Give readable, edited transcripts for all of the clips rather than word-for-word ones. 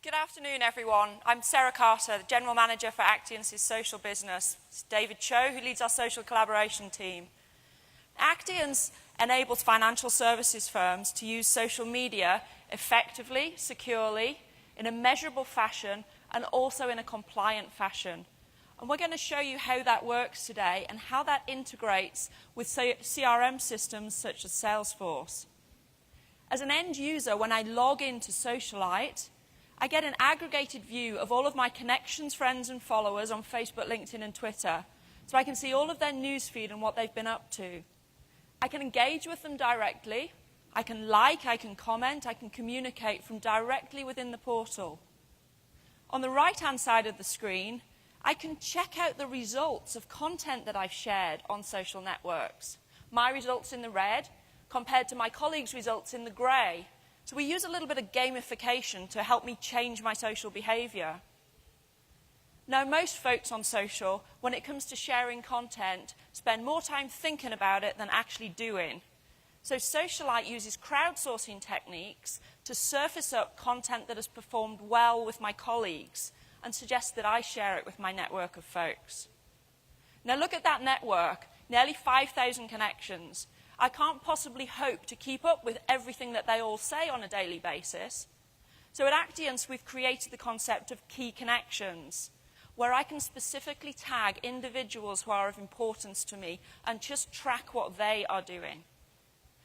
Good afternoon, everyone. I'm Sarah Carter, the General Manager for Actiance's social business. It's David Cho, who leads our social collaboration team. Actiance enables financial services firms to use social media effectively, securely, in a measurable fashion, and also in a compliant fashion. And we're going to show you how that works today and how that integrates with CRM systems such as Salesforce. As an end user, when I log into Socialite, I get an aggregated view of all of my connections, friends, and followers on Facebook, LinkedIn, and Twitter, so I can see all of their newsfeed and what they've been up to. I can engage with them directly. I can like, I can comment, I can communicate from directly within the portal. On the right-hand side of the screen, I can check out the results of content that I've shared on social networks. My results in the red compared to my colleagues' results in the grey. So we use a little bit of gamification to help me change my social behavior. Now, most folks on social, when it comes to sharing content, spend more time thinking about it than actually doing. So Socialite uses crowdsourcing techniques to surface up content that has performed well with my colleagues and suggest that I share it with my network of folks. Now look at that network, nearly 5,000 connections. I can't possibly hope to keep up with everything that they all say on a daily basis. So at Actiance, we've created the concept of key connections, where I can specifically tag individuals who are of importance to me and just track what they are doing.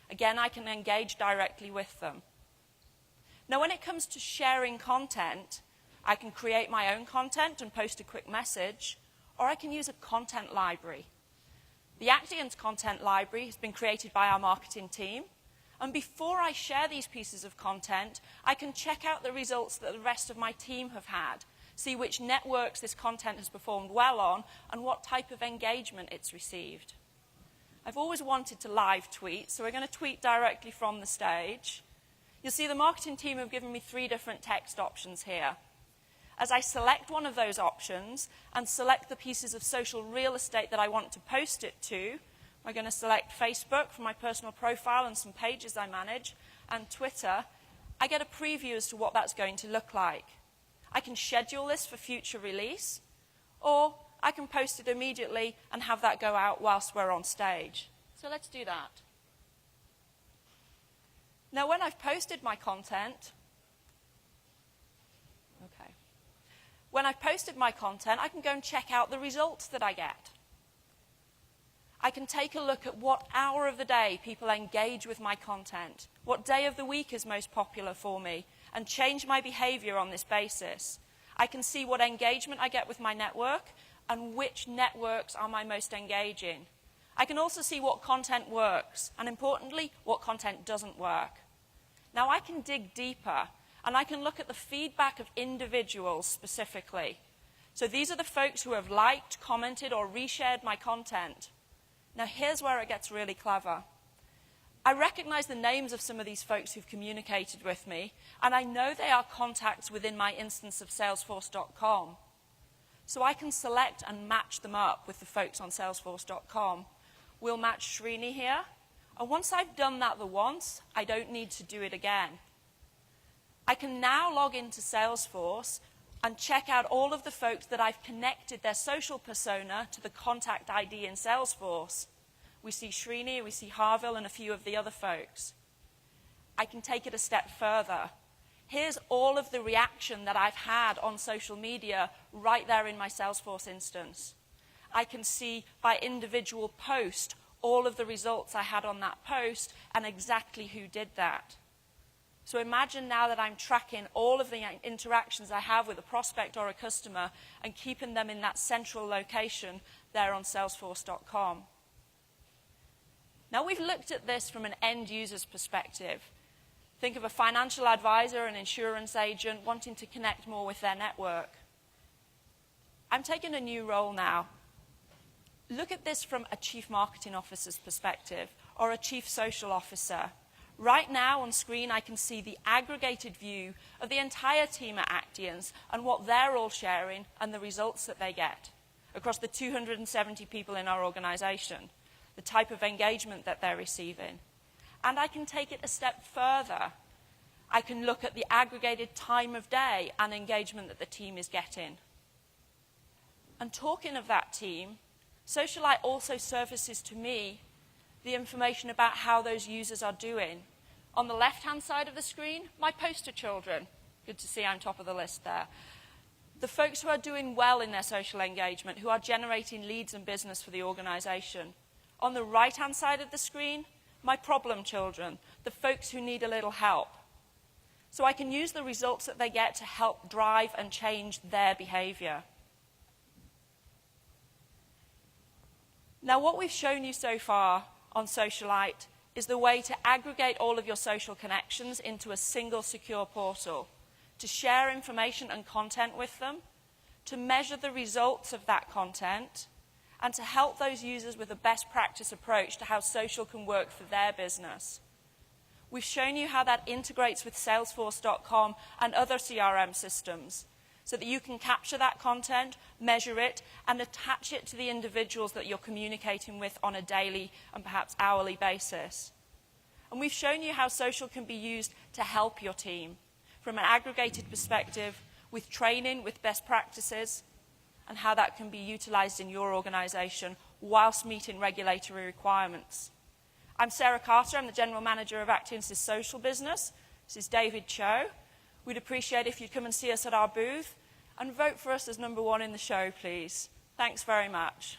Again, I can engage directly with them. Now, when it comes to sharing content, I can create my own content and post a quick message, or I can use a content library. The Actiance content library has been created by our marketing team. And before I share these pieces of content, I can check out the results that the rest of my team have had, see which networks this content has performed well on, and what type of engagement it's received. I've always wanted to live tweet, so we're going to tweet directly from the stage. You'll see the marketing team have given me 3 different text options here. As I select one of those options and select the pieces of social real estate that I want to post it to, I'm going to select Facebook for my personal profile and some pages I manage, and Twitter. I get a preview as to what that's going to look like. I can schedule this for future release, or I can post it immediately and have that go out whilst we're on stage. So let's do that. Now, when I've posted my content, When I've posted my content, I can go and check out the results that I get. I can take a look at what hour of the day people engage with my content, what day of the week is most popular for me, and change my behavior on this basis. I can see what engagement I get with my network and which networks are my most engaging. I can also see what content works, and importantly, what content doesn't work. Now, I can dig deeper, and I can look at the feedback of individuals specifically. So these are the folks who have liked, commented, or reshared my content. Now here's where it gets really clever. I recognize the names of some of these folks who've communicated with me, and I know they are contacts within my instance of Salesforce.com. So I can select and match them up with the folks on Salesforce.com. We'll match Srini here, and once I've done that the once, I don't need to do it again. I can now log into Salesforce and check out all of the folks that I've connected their social persona to the contact ID in Salesforce. We see Srini, we see Harville, and a few of the other folks. I can take it a step further. Here's all of the reaction that I've had on social media right there in my Salesforce instance. I can see by individual post all of the results I had on that post and exactly who did that. So imagine now that I'm tracking all of the interactions I have with a prospect or a customer and keeping them in that central location there on Salesforce.com. Now we've looked at this from an end user's perspective. Think of a financial advisor, an insurance agent wanting to connect more with their network. I'm taking a new role now. Look at this from a chief marketing officer's perspective or a chief social officer. Right now on screen, I can see the aggregated view of the entire team at Actiance and what they're all sharing and the results that they get across the 270 people in our organization, the type of engagement that they're receiving. And I can take it a step further. I can look at the aggregated time of day and engagement that the team is getting. And talking of that team, Socialite also surfaces to me the information about how those users are doing. On the left-hand side of the screen, my poster children. Good to see I'm top of the list there. The folks who are doing well in their social engagement, who are generating leads and business for the organization. On the right-hand side of the screen, my problem children, the folks who need a little help. So I can use the results that they get to help drive and change their behavior. Now, what we've shown you so far on Socialite is the way to aggregate all of your social connections into a single secure portal, to share information and content with them, to measure the results of that content, and to help those users with a best practice approach to how social can work for their business. We've shown you how that integrates with Salesforce.com and other CRM systems so that you can capture that content, measure it, and attach it to the individuals that you're communicating with on a daily and perhaps hourly basis. And we've shown you how social can be used to help your team from an aggregated perspective, with training, with best practices, and how that can be utilized in your organization whilst meeting regulatory requirements. I'm Sarah Carter. I'm the General Manager of Actiance's social business. This is David Cho. We'd appreciate if you'd come and see us at our booth and vote for us as #1 in the show, please. Thanks very much.